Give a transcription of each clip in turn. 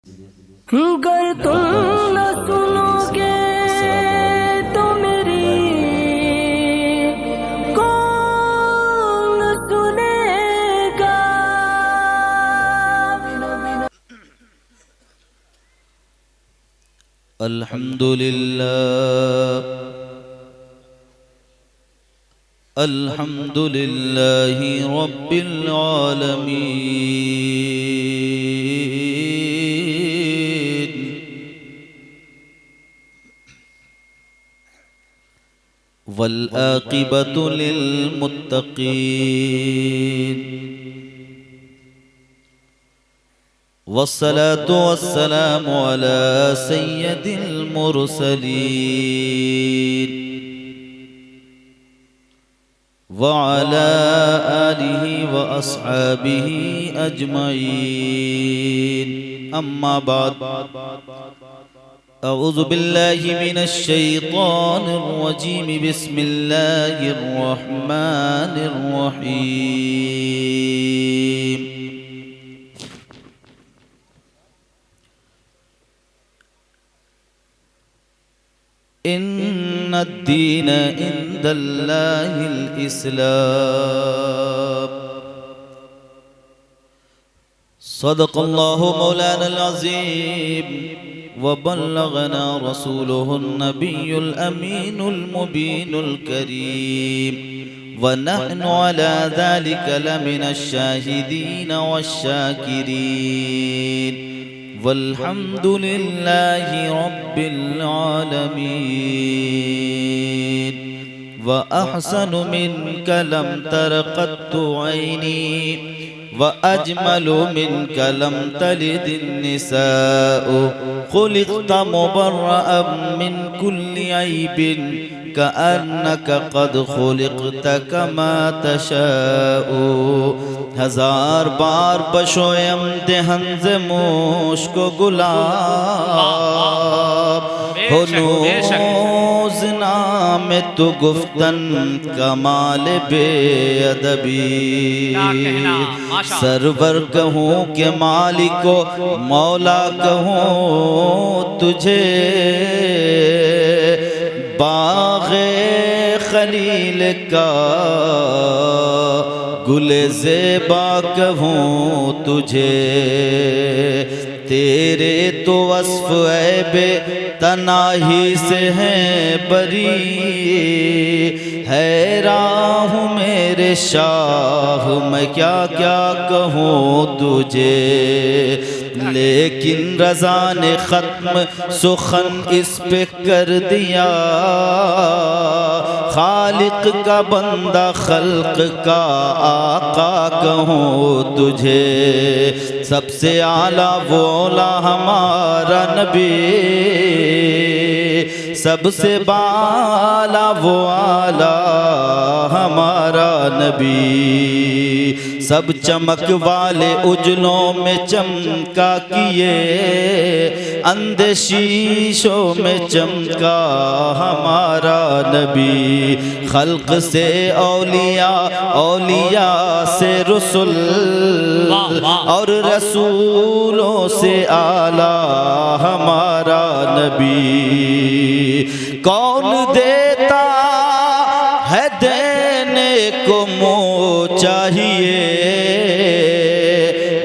गर तुम न सुनोगे तो मेरी कौन सुनेगा। अल्हम्दुलिल्लाह अल्हम्दुलिल्लाहि रब्बिल आलमीन। वल आक़िबतु लिल मुत्तक़ीन। वस्सलातु वस्सलामु अला सय्यदिल मुरसलीन वअला आलिहि व अस्हाबिहि अजमईन। अम्मा बाद। अऊज़ु बिल्लाहि मिनश शैतानिर रजीम। बिस्मिल्लाहिर रहमानिर रहीम। इन्नद्दीन इंदल्लाहिल इस्लाम। सदक़ल्लाहु मौलानल अज़ीम व बल्लगना रसूलुहुन नबियुल अमीनुल मुबीनुल करीम व नहनु अला ज़ालिका लमिनश शाहिदीन वश्शाकिरीन वल्हम्दुलिल्लाहि रब्बिल आलमीन। व अहसनु मिनका लम तर क़त्तु ऐनी व अजमलु मिनका लम तलिदिन निसाउ। खुलिक़्त मुबर्रअन मिन कुल्लि ऐबिन कअन्नका क़द खुलिक़्त कमा तशाउ। हजार बार बशोयम देहंज मुश्को गुलाब हो नूज़ नाम तो गुफ्तन कमाल बेअदबी। सरवर कहूँ के मालिको मौला कहूँ तुझे बाग़े खलील का गुले ज़ेबा कहूँ तुझे। तेरे तो वस्फ़ ऐबे तनाही से हैं बरी। हैरान हूँ मेरे शाह मैं क्या क्या कहूँ तुझे। लेकिन रज़ा ने ख़त्म सुखन इस पे कर दिया। खालिक का बंदा खल्क का आका कहूँ तुझे। सबसे आला वो आला हमारा नबी। सबसे बाला वो आला हमारा नबी। सब चमक वाले उजलों में चमका किए अंधे शीशों में चमका हमारा नबी। खल्क से औलिया औलिया से रसूल और रसूलों से आला हमारा नबी। कौन देता है देने को मुँह चाहिए।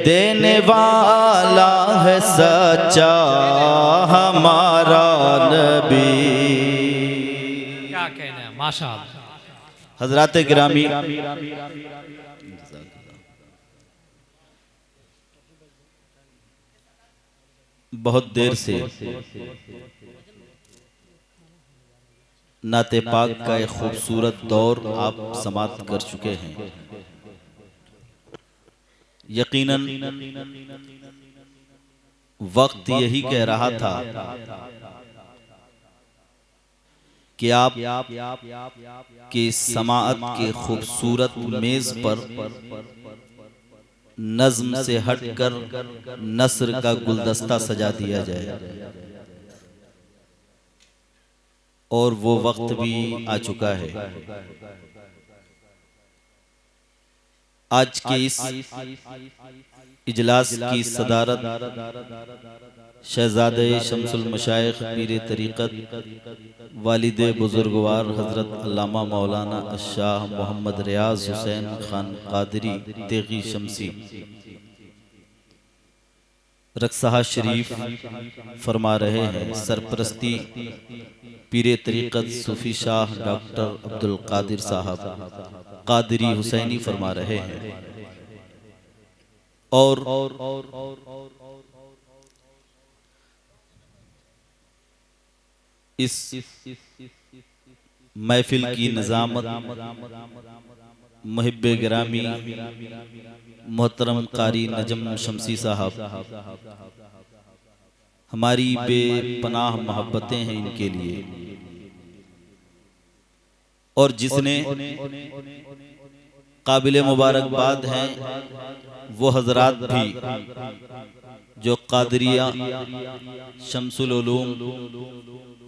देने वाला है सच्चा हमारा नबी। क्या कहना है माशाअल्लाह। हज़रात गिरामी, बहुत देर से नाते पाक का एक खूबसूरत दौर आप समाप्त कर चुके हैं। यकीनन वक्त यही कह रहा था कि आप की समाअत के खूबसूरत मेज पर नज़्म से हटकर नस्र का गुलदस्ता सजा दिया जाए। और वो वक्त भी आ चुका है। आज के इस इजलास की सदारत शहजादे शमसुल मशाइख पीर तरीक़त वालिद बुजुर्गवार हज़रत अल्लामा मौलाना शाह मोहम्मद रियाज हुसैन खान कादरी तेगी शमसी रक्सहा शरीफ फरमा रहे हैं। सरपरस्ती पीर तरीक़त सूफी शाह डॉक्टर अब्दुल कादिर साहब कादरी हुसैनी फरमा रहे हैं। और इस महफिल की निज़ामत मुहिब्बे गिरामी मोहतरम कारी नजम शमसी साहब, हमारी बेपनाह मोहब्बतें हैं इनके लिए। और जिसने काबिल मुबारकबाद हैं वो हजरात भी जो कादरिया शमसुल उलूम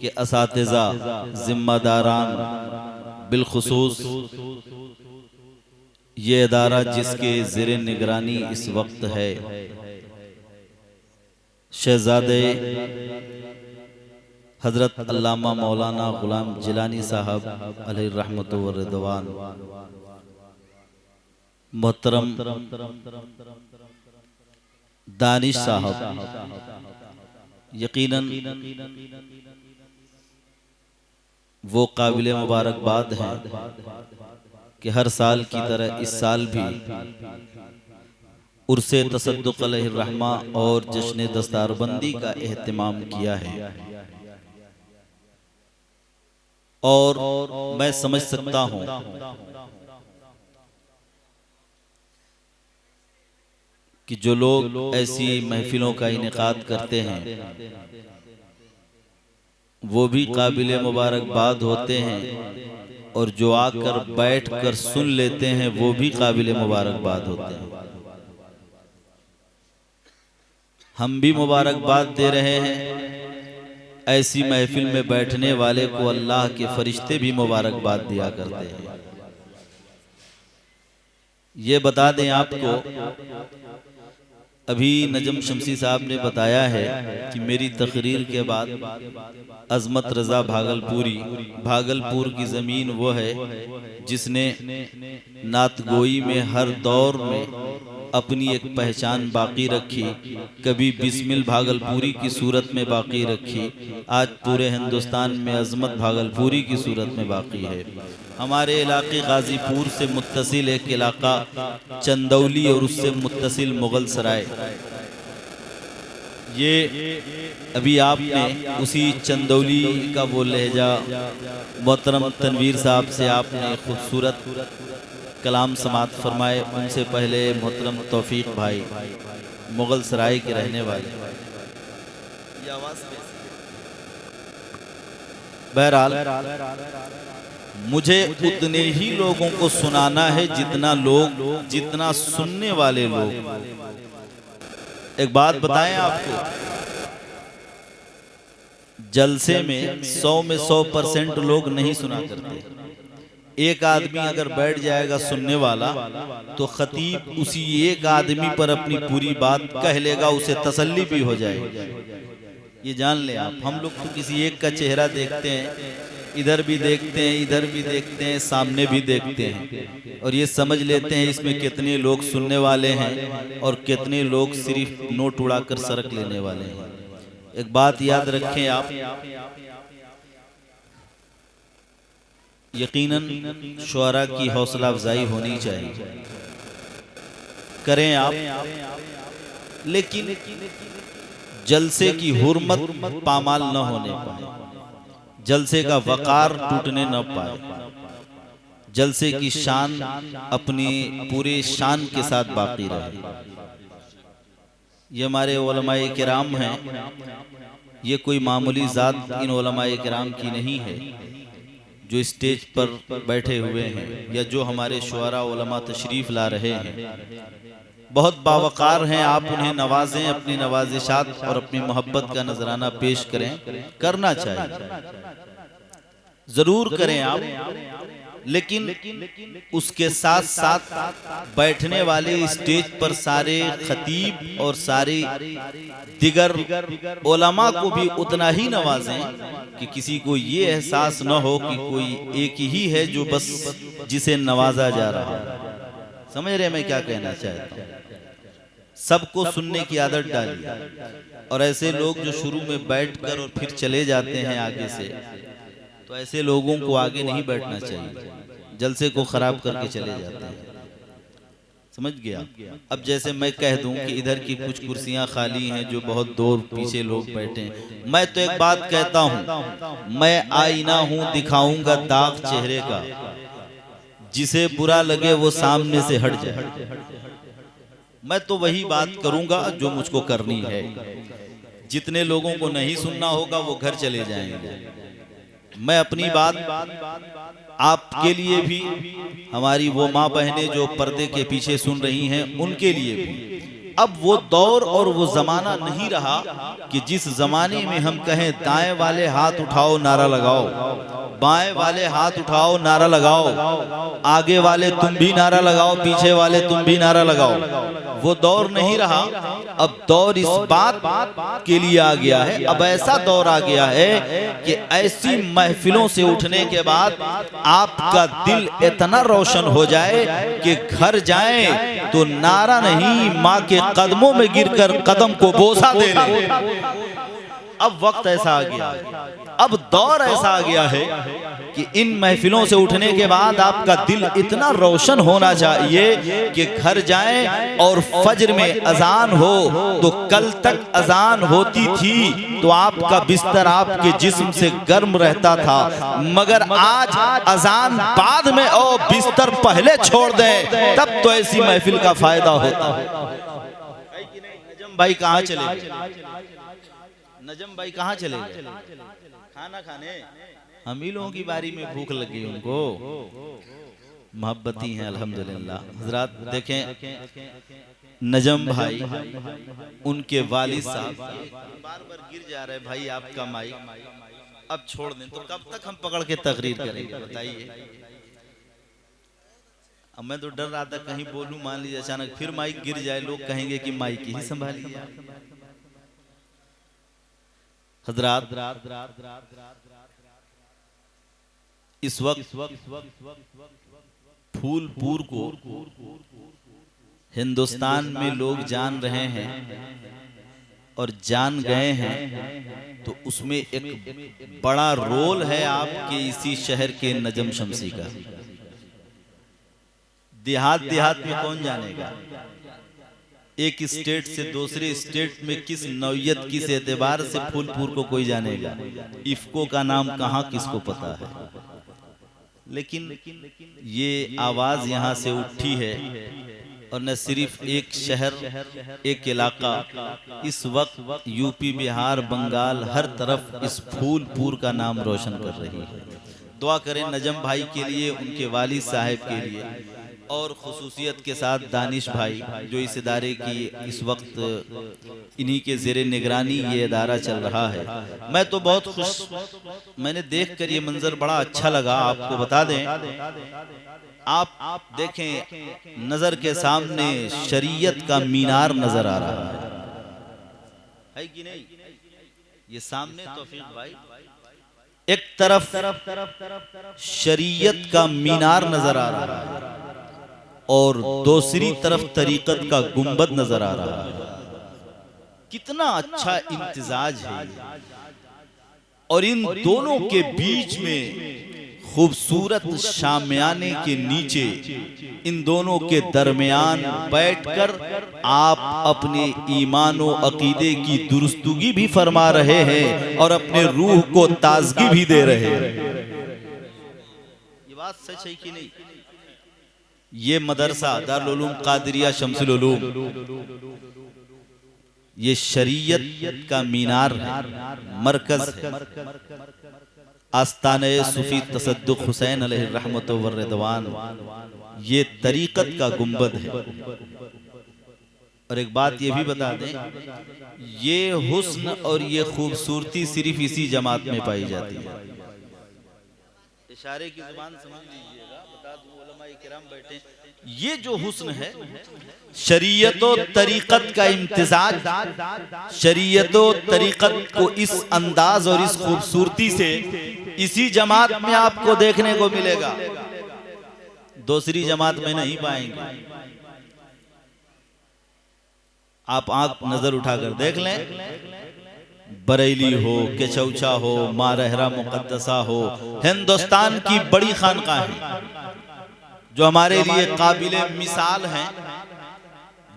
के असातिज़ा जिम्मेदारान, बिलखुसूस ये इदारा जिसके ज़ेरे निगरानी इस वक्त है, शहजादे हजरत अल्लामा मौलाना गुलाम जिलानी साहब अलैहि रहमत व रिदवान, मोहतरम दानिश साहब, यकीनन वो काबिल मुबारकबाद हैं कि हर साल की तरह इस साल भी उर्से तसद्दुक़ अलैहि रहमा और जश्न दस्तारबंदी का एहतमाम किया है। और मैं समझ सकता हूँ कि जो लोग ऐसी महफिलों का इनेकाद करते हैं वो भी काबिल मुबारकबाद होते हैं, और जो आकर बैठ कर सुन लेते हैं वो भी काबिल मुबारकबाद होते हैं। हम भी मुबारकबाद दे रहे हैं। ऐसी महफिल में बैठने वाले को अल्लाह के फरिश्ते भी मुबारकबाद दिया करते हैं। ये बता दें आपको, अभी नजम शमसी साहब ने बताया है कि मेरी तकरीर के बाद अजमत रजा भागलपुर की ज़मीन वो है जिसने नातगोई में हर दौर में अपनी एक पहचान बाकी रखी। कभी बिस्मिल भागलपुरी की सूरत में बाकी रखी, आज पूरे हिंदुस्तान में अजमत भागलपुरी की सूरत में बाकी है। हमारे इलाके गाजीपुर से मुत्तसिल एक इलाका चंदौली और उससे मुत्तसिल मुगल सराय, ये अभी आपने उसी चंदौली का वो लहजा मोहतरम तनवीर साहब से आपने खूबसूरत कलाम समात फरमाए। उनसे पहले मोहतरम तौफीक भाई मुगल सराय के रहने वाले। बहरहाल मुझे उतने ही लोगों को सुनाना है जितना सुनने वाले लोग। एक बात बताएं आपको, जलसे में 100% लोग नहीं सुना करते। एक आदमी अगर बैठ जाएगा सुनने वाला तो खतीब उसी एक आदमी पर अपनी पूरी बात कह लेगा, उसे तसल्ली भी हो जाएगी। ये जान लें आप। हम लोग तो किसी एक का चेहरा देखते हैं, इधर भी देखते हैं, इधर भी देखते हैं, सामने भी देखते हैं, और ये समझ लेते हैं इसमें कितने लोग सुनने वाले हैं और कितने लोग सिर्फ नोट उड़ाकर सरक लेने वाले हैं। एक बात याद रखें आप, यकीनन शुअरा की हौसला अफजाई होनी चाहिए, करें आप, लेकिन जलसे की हुर्मत पामाल न होने पाए, जलसे का वकार टूटने न पाए, जलसे की शान अपनी पूरे शान के साथ बाकी रहे। ये हमारे उलमाए किराम हैं, ये कोई मामूली जात इन उलमाए किराम की नहीं है जो स्टेज पर बैठे हुए हैं या जो हमारे शुअरा उलमा तशरीफ़ ला रहे हैं। बहुत बावकार हैं, आप उन्हें नवाजें, अपनी नवाजिशात और अपनी मोहब्बत का नजराना पेश करें, करना चाहिए, जरूर करें आप। लेकिन उसके साथ साथ बैठने वाले स्टेज पर सारे खतीब और सारे दिगर उलमा को भी उतना ही नवाजें कि किसी को ये एहसास न हो कि कोई एक ही है जो बस जिसे नवाजा जा रहा है। समझ रहे मैं क्या कहना चाहता हूँ? सबको सुनने की आदत डालिए। और ऐसे लोग जो शुरू में बैठकर और फिर चले जाते हैं आगे से, तो ऐसे लोगों को आगे नहीं बैठना चाहिए, जलसे को खराब करके चले जाते हैं। समझ गया? अब जैसे मैं कह दूं कि इधर की कुछ कुर्सियां खाली हैं जो बहुत दूर पीछे लोग बैठे हैं, मैं तो एक बात कहता हूं, मैं आईना हूं, दिखाऊंगा दाग चेहरे का, जिसे बुरा लगे वो सामने से हट जाए। मैं तो वही बात करूंगा जो मुझको करनी है। जितने लोगों को नहीं सुनना होगा वो घर चले जाएंगे। मैं अपनी बात आपके लिए भी, हमारी वो माँ बहनें जो पर्दे के पीछे सुन रही हैं उनके लिए भी, अब वो दौर और वो जमाना नहीं रहा कि जिस जमाने में हम कहें दाएं वाले हाथ उठाओ नारा लगाओ, बाएं वाले हाथ उठाओ नारा लगाओ, आगे वाले तुम भी नारा लगाओ, पीछे वाले तुम भी नारा लगाओ। वो दौर नहीं रहा। अब दौर इस बात के लिए आ गया है, अब ऐसा दौर आ गया है कि ऐसी महफिलों से उठने के बाद आपका दिल इतना रोशन हो जाए कि घर जाएं तो नारा नहीं, माँ के कदमों में गिरकर कदम को बोसा दे लें। अब वक्त ऐसा आ गया, अब दौर ऐसा आ गया है कि इन महफिलों से उठने के बाद आपका दिल इतना रोशन होना चाहिए कि घर जाएं और फज्र में अजान हो तो कल तक अजान होती थी तो आपका बिस्तर आपके जिस्म से गर्म रहता था, मगर आज अजान बाद में और बिस्तर पहले छोड़ दें तब तो ऐसी महफिल का फायदा होता है। नजम भाई कहाँ चले गए? नजम भाई कहाँ चले गए? खाना खाने? हम ही लोगों की बारी में भूख लग गई उनको। मोहब्बती हैं अल्हम्दुलिल्लाह। हजरात देखें नजम भाई, उनके वालिद साहब बार बार गिर जा रहे, भाई आपका माइक अब छोड़ दें तो कब तक हम पकड़ के तकरीर करेंगे बताइए? अब मैं तो डर रहा था कहीं बोलूं, मान लीजिए अचानक फिर माइक गिर जाए, लोग कहेंगे कि माइक ही संभालिए। हजरात इस वक्त फूलपुर को हिंदुस्तान में लोग जान रहे हैं और जान गए हैं, तो उसमें एक बड़ा रोल है आपके इसी शहर के नजम शमसी का। देहात में कौन जानेगा? एक स्टेट से दूसरे स्टेट में किस नौयत किस एतबार से फूलपुर को कोई जानेगा? इफ्को का नाम कहाँ किसको पता है? लेकिन ये आवाज यहाँ से उठी है और न सिर्फ एक शहर, एक इलाका, इस वक्त यूपी, बिहार, बंगाल, हर तरफ इस फूलपुर का नाम रोशन कर रही है। दुआ करें नजम भाई के लिए, उनके वालिद साहब के लिए, और खुसूसियत के साथ दानिश भाई जो इस इदारे की इस वक्त इन्हीं के ज़ेरे निगरानी ये इदारा चल रहा है। मैं तो बहुत खुश, मैंने देखकर ये मंजर बड़ा अच्छा लगा। आपको बता दें, आप देखें नजर के सामने शरीयत का मीनार नजर आ रहा है कि नहीं? ये सामने तौफीक भाई, एक तरफ शरीयत का मीनार नजर आ रहा है और दूसरी तरफ तरीकत का गुंबद नजर आ रहा है। कितना अच्छा इम्तिजाज है, और इन दोनों के बीच में खूबसूरत शामियाने के नीचे, इन दोनों के दरमियान बैठकर आप अपने ईमान व अकीदे की दुरुस्तगी भी फरमा रहे हैं और अपने रूह को ताजगी भी दे रहे हैं। ये बात सच है कि नहीं? ये मदरसा दारुल उलूम कादिरिया शमसुल उलूम, ये शरीयत का मीनार है, मरकज है, आस्ताने सूफी तसद्दुक हुसैन अलैहि रहमत व रिदवान, ये तरीकत का गुंबद है। और एक बात ये भी बता दें, ये हुस्न और ये खूबसूरती सिर्फ इसी जमात में पाई जाती है। इशारे की जुबान समझ लीजिएगा, बता दूं उलमा किराम बैठे। ये जो हुस्न है, शरीयत और तरीकत का इम्तिजाज, शरीयत और तरीकत को इस अंदाज और इस खूबसूरती से इसी जमात में आपको देखने को मिलेगा, दूसरी जमात में नहीं पाएंगे। आप आंख नजर उठाकर देख लें, बरेली हो, केचौचा हो, मारहरा मुकद्दसा हो, हिंदुस्तान की बड़ी खानकाहें जो हमारे लिए काबिले मिसाल हैं।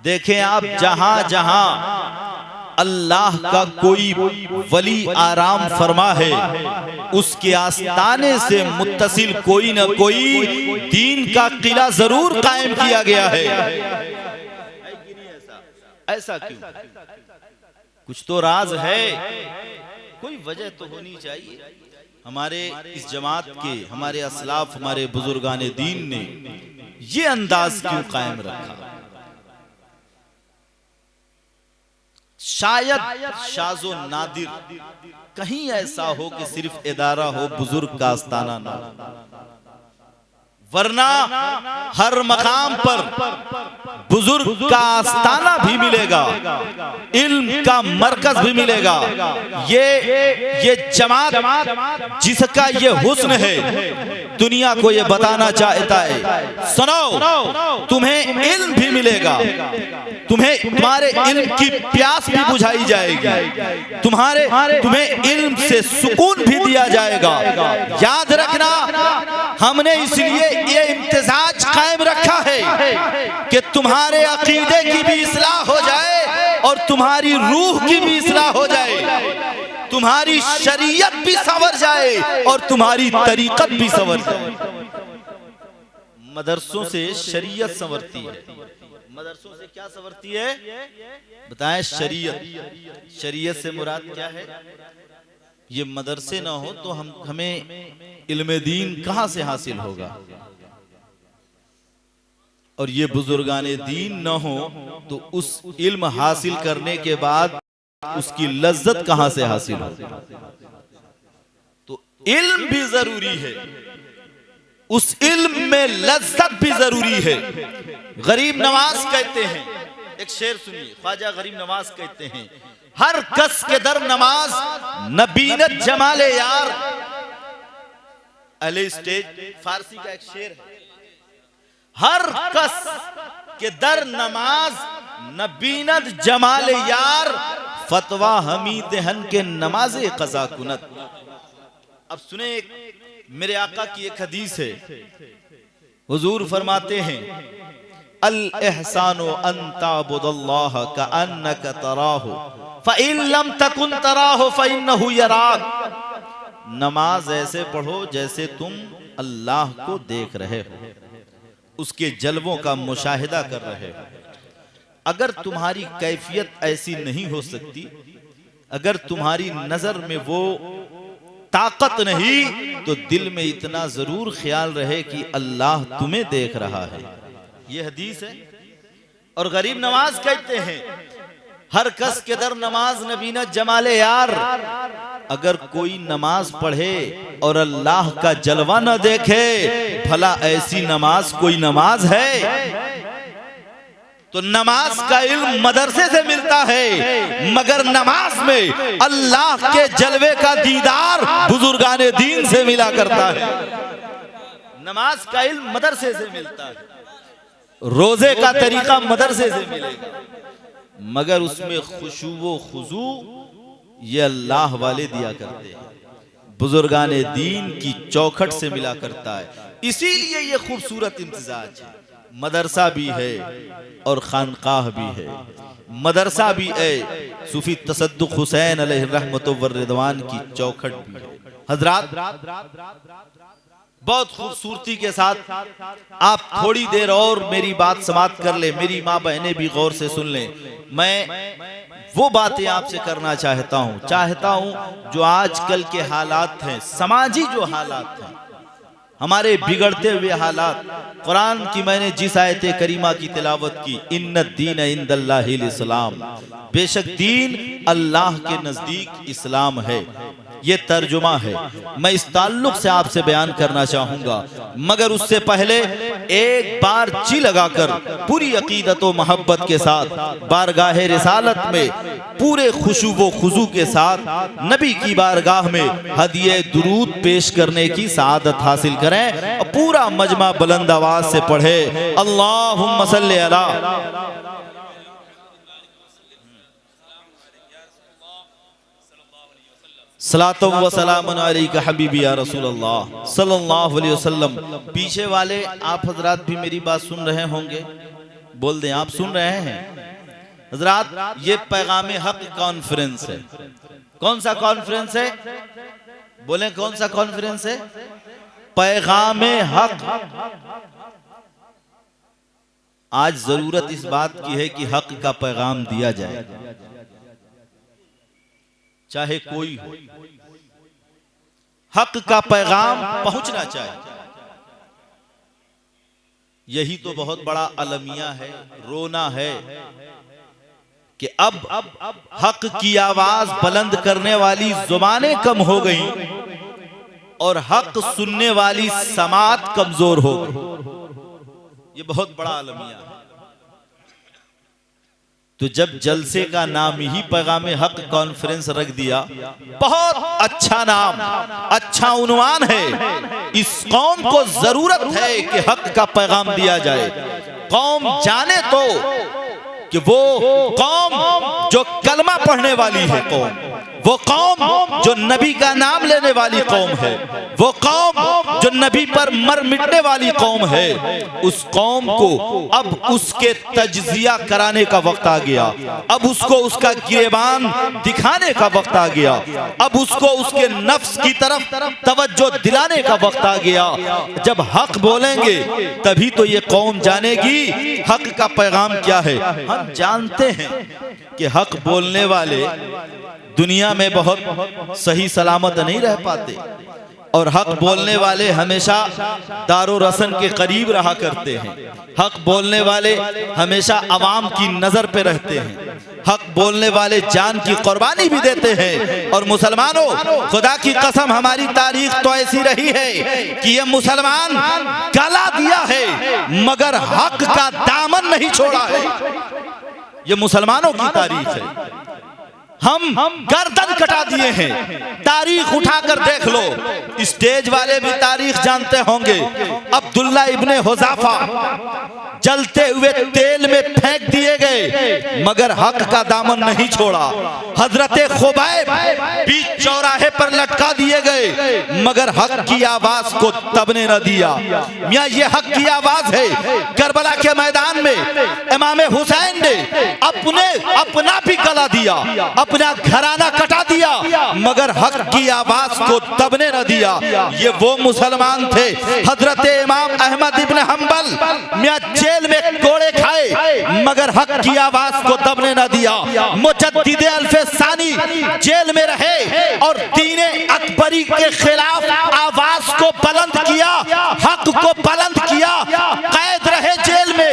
देखें आप, जहां जहां अल्लाह का कोई वली आराम फरमा है, उसके आस्ताने से मुत्तसिल कोई न कोई दीन का किला जरूर कायम किया गया है। ऐसा क्यों? कुछ तो राज है, कोई वजह तो होनी चाहिए। हमारे इस जमात के, हमारे असलाफ, हमारे बुजुर्गाने दीन ने ये अंदाज क्यों कायम रखा? शायद शाज़ो नादिर कहीं ऐसा हो कि सिर्फ इदारा हो, बुजुर्ग का आस्ताना ना हो, वरना हर मकाम पर बुजुर्ग का आस्ताना भी मिलेगा, इल्म का मरकज भी मिलेगा। ये जमात जिसका ये हुस्न है, दुनिया को ये बताना चाहता है, सुनो, तुम्हें इल्म भी मिलेगा, तुम्हारे इल्म की प्यास भी बुझाई जाएगी, तुम्हें इल्म से सुकून भी दिया जाएगा। याद रखना, हमने इसलिए ये इम्तिजाज कायम रखा है कि तुम्हारे अकीदे की भी इस्लाह हो जाए और तुम्हारी रूह की भी इस्लाह हो जाए, तुम्हारी शरीयत भी संवर जाए और तुम्हारी तरीकत भी संवर जाए। मदरसों से शरीयत संवरती है। मदरसों से क्या संवरती है बताएं? शरीयत। शरीयत से मुराद क्या है? ये मदरसे ना हो तो हमें इल्म दीन कहां से हासिल होगा, और ये बुजुर्गाने दीन न हो तो उस इल्म हासिल करने के बाद उसकी लज्जत कहां से हासिल होगी? तो इल्म भी जरूरी है, उस इल्म में लज्जत भी जरूरी है। गरीब नवाज कहते हैं, एक शेर सुनिए, ख्वाजा गरीब नवाज कहते हैं, हर कस के दर नमाज नबीनत जमाले यार। अले स्टेज फारसी का एक शेर है, हर कस के दर नमाज नबीनत जमाले यार, फतवा हमी देहन के नमाजे कज़ा कुनत। अब सुने, मेरे आका की एक हदीस है, हुजूर फरमाते हैं, अल एहसानु अन ताबुदल्लाह कअन्नका तराहु फ़इन लम तकुन तराहु फ़इन्नहु यराक। नमाज ऐसे पढ़ो जैसे तुम अल्लाह को देख रहे हो, उसके जलवों का मुशाहिदा कर रहे हो। अगर तुम्हारी कैफियत ऐसी नहीं हो सकती, अगर तुम्हारी नजर में वो ताकत नहीं, तो दिल में इतना जरूर ख्याल रहे कि अल्लाह तुम्हें देख रहा है। ये हदीस है। और गरीब नवाज कहते हैं, हर कस के दर नमाज नबीनत जमाले यार। अगर कोई नमाज पढ़े और अल्लाह का जलवा न देखे, भला ऐसी नमाज कोई नमाज है? तो नमाज का इल्म मदरसे से मिलता है, मगर नमाज में अल्लाह के जलवे का दीदार बुजुर्गाने दीन से मिला करता है। नमाज का इल्म मदरसे से मिलता है, रोजे का तरीका मदरसे से मिलेगा, मगर उसमें खुशू व खुजू ये अल्लाह वाले दिया करते हैं, बुजुर्गाने दीन की चौखट से मिला करता है। इसीलिए ये खूबसूरत इम्तिजाज है। मदरसा भी है और खानकाह भी है। मदरसा भी है, सूफी तसद्दुक हुसैन अलैहि रहमतुल्लाह व रिदवान की चौखट भी है। हजरात, बहुत खूबसूरती के साथ आप थोड़ी देर और मेरी बात समाप्त कर ले, मेरी माँ बहनें भी गौर से सुन लें। मैं वो बातें आपसे करना चाहता हूँ जो आजकल के हालात हैं, समाजी जो हालात हैं, हमारे बिगड़ते हुए हालात। कुरान की मैंने जिस आयत करीमा की तिलावत की, इन्ना दीन इंदल्लाहिल इस्लाम, बेशक दीन अल्लाह के नजदीक इस्लाम है, ये तर्जुमा है। मैं इस ताल्लुक से आपसे बयान करना चाहूंगा, मगर उससे पहले एक बार जी लगाकर पूरी अकीदत व मोहब्बत के साथ बारगाह रिसालत में पूरे खुशू व खुजू के साथ नबी की बारगाह में हदिये दुरूद पेश करने की सआदत हासिल करें। और पूरा मजमा बुलंद आवाज से पढ़े, अल्लाहुम्मा सल्ली अला। सलातो व सलामुन अलैका हबीबी या रसूलल्लाह सल्लल्लाहु अलैहि वसल्लम। पीछे वाले आप हजरात भी मेरी बात सुन रहे होंगे, बोल दें आप सुन रहे हैं हजरात। ये पैगाम हक कॉन्फ्रेंस है। कौन सा कॉन्फ्रेंस है? बोले कौन सा कॉन्फ्रेंस है? पैगाम हक। आज जरूरत इस बात की है कि हक का पैगाम दिया जाए, चाहे कोई हो, हक का पैगाम पहुंचना चाहिए। यही तो बहुत बड़ा अलमिया है, रोना है कि अब हक की आवाज बुलंद करने वाली जुबानें कम हो गई और हक सुनने वाली समात कमजोर हो गई। ये बहुत बड़ा अलमिया है। तो जब जलसे का नाम ही पैगाम हक कॉन्फ्रेंस रख दिया, बहुत अच्छा नाम, अच्छा उन्वान है। इस कौम को जरूरत है कि हक का पैगाम दिया जाए। कौम जाने तो कि वो कौम जो कलमा पढ़ने वाली है, वो कौम जो नबी का नाम लेने वाली कौम है, वो कौम जो नबी पर मर मिटने वाली कौम है, उस कौम को अब उसके तज्जिया कराने का वक्त आ गया। अब उसको उसका गिरेबान दिखाने का वक्त आ गया। अब उसको उसके नफ्स की तरफ तवज्जो दिलाने का वक्त आ गया। जब हक बोलेंगे तभी तो ये कौम जानेगी हक का पैगाम क्या है। हम जानते हैं कि हक बोलने वाले दुनिया में बहुत सही सलामत नहीं रह पाते, और हक बोलने वाले हमेशा दारो रसन के करीब रहा करते हैं। हक बोलने वाले हमेशा अवाम की नजर पे रहते हैं। हक बोलने वाले जान की कुर्बानी भी देते हैं। और मुसलमानों, खुदा की कसम हमारी तारीख तो ऐसी रही है कि ये मुसलमान गला दिया है मगर हक का दामन नहीं छोड़ा है। ये मुसलमानों की तारीख है। हम गर्दन कटा दिए हैं। तारीख उठाकर देख लो, स्टेज वाले भी तारीख जानते होंगे। अब्दुल्ला इब्ने हुज़ाफा जलते हुए तेल में फेंक दिए गए मगर हक का दामन नहीं छोड़ा। हजरत खुबैब बीच चौराहे पर लटका दिए गए मगर हक की आवाज को दबने न दिया। मियां ये हक की आवाज है। करबला के मैदान में इमाम हुसैन ने अपना भी गला दिया, अपना घराना कटा दिया मगर हक की आवाज को दबने न दिया। ये वो मुसलमान थे। हजरत इमाम अहमद इब्न हंबल मियां जेल में कोड़े खाए मगर हक की आवाज को दबने न दिया। मुजद्दिद अल्फे सानी जेल में रहे और दीने अकबरी के खिलाफ आवाज को बुलंद किया, हक को बुलंद किया। कैद रहे जेल में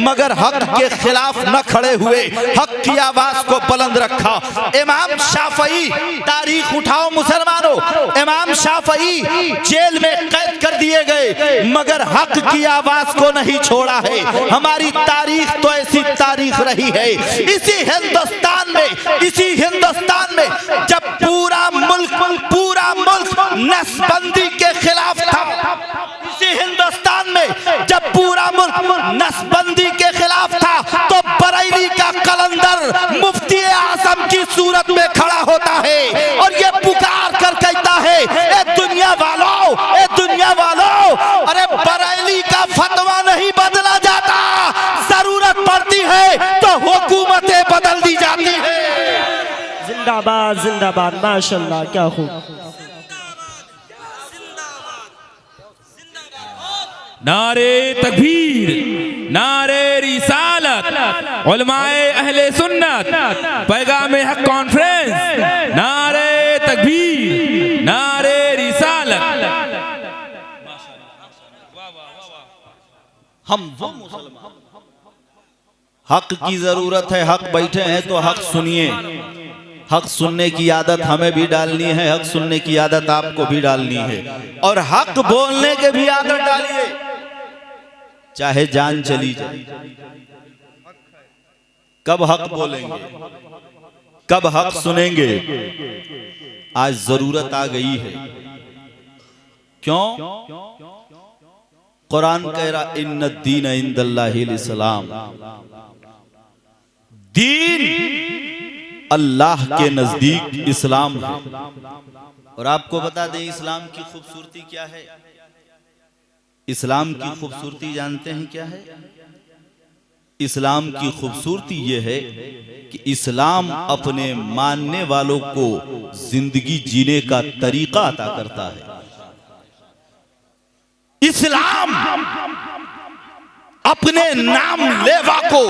मगर हक के खिलाफ न खड़े हुए, हक की आवाज को बुलंद रखा। इमाम शाफई, तारीख उठाओ मुसलमानों, इमाम शाफई जेल में कैद कर दिए गए मगर हक की आवाज को नहीं छोड़ा है। हमारी तारीख तो ऐसी तारीख रही है। इसी हिंदुस्तान में जब पूरा मुल्क नसबंदी के खिलाफ था, इसी हिंदुस्तान में जब पूरा मुल्क नसबंदी के खिलाफ था तो बरेली का कलंदर मुफ्ती आजम की सूरत में खड़ा होता है और ये पुकार कर कहता है, ए दुनिया वालों, अरे बरेली का फतवा नहीं बदला जाता, जरूरत पड़ती है तो हुकूमतें बदल दी जाती है। जिंदाबाद जिंदाबाद, माशाल्लाह, क्या खूब। नारे तकबीर, नारे रिसालत, उलमाए अहले सुन्नत, पैगाम हक कॉन्फ्रेंस, नारे तकबीर, नारे रिसालत। हम वो मुसलमान, हक की जरूरत है, हक बैठे हैं तो हक सुनिए। हक सुनने की आदत हमें भी डालनी है, हक सुनने की आदत आपको भी डालनी है, और हक बोलने के भी आदत डालिए, चाहे जान चली जाए। कब हक बोलेंगे, कब हक सुनेंगे? आज जरूरत आ गई है। क्यों? कुरान कह रहा इन्नद्दीन इंदल्लाहिल इस्लाम, दीन अल्लाह के नजदीक इस्लाम है। और आपको बता दें इस्लाम की खूबसूरती क्या है। इस्लाम की खूबसूरती जानते हैं क्या है? इस्लाम की खूबसूरती यह है कि इस्लाम अपने मानने वालों को जिंदगी जीने का तरीका अता करता है। इस्लाम अपने नाम लेवा को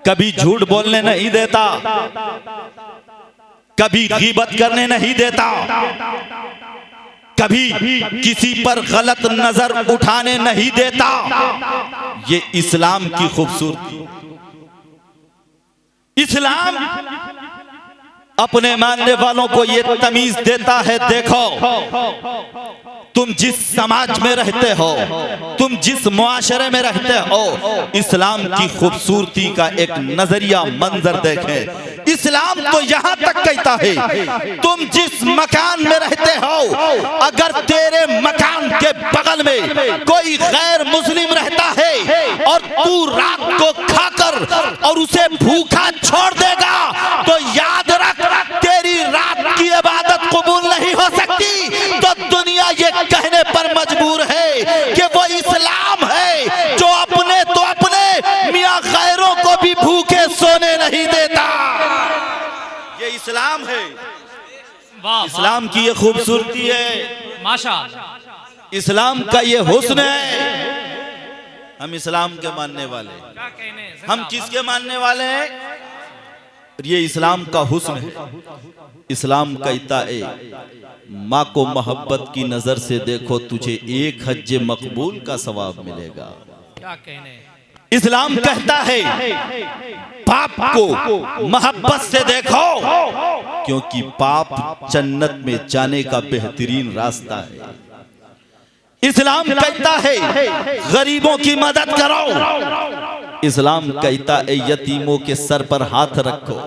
कभी झूठ बोलने नहीं देता, कभी गीबत करने नहीं देता, कभी किसी पर गलत नजर उठाने नहीं देता। ये इस्लाम की खूबसूरती। इस्लाम अपने मानने वालों को ये तमीज देता है, देखो तुम जिस समाज में रहते हो, तुम जिस मुआशरे में रहते हो, इस्लाम की खूबसूरती का एक नजरिया मंजर देखें। इस्लाम तो यहां तक कहता है तुम जिस मकान में रहते हो, अगर तेरे मकान के बगल में कोई गैर मुस्लिम रहता है और तू रात को खाकर और उसे भूखा छोड़ देगा, तो याद रख तेरी रात की इबादत कबूल नहीं हो सकती। तो दुनिया ये कहने पर मजबूर है कि वो इस्लाम है जो अपने तो अपने मियां गैरों को भी भूखे सोने नहीं देता। ये इस्लाम है। इस्लाम की ये खूबसूरती है, माशाअल्लाह। इस्लाम का ये हुस्न है। हम इस्लाम के मानने वाले, हम किसके मानने वाले हैं? ये इस्लाम का हुस्न है। इस्लाम कहता है माँ को मोहब्बत की नजर से देखो, तुझे 1 हज मकबूल का सवाब मिलेगा। क्या कहने। इस्लाम कहता है पाप को मोहब्बत से देखो, क्योंकि पाप जन्नत में जाने का बेहतरीन रास्ता है। इस्लाम कहता है गरीबों की मदद करो। इस्लाम कहता है यतीमों के सर पर हाथ रखो।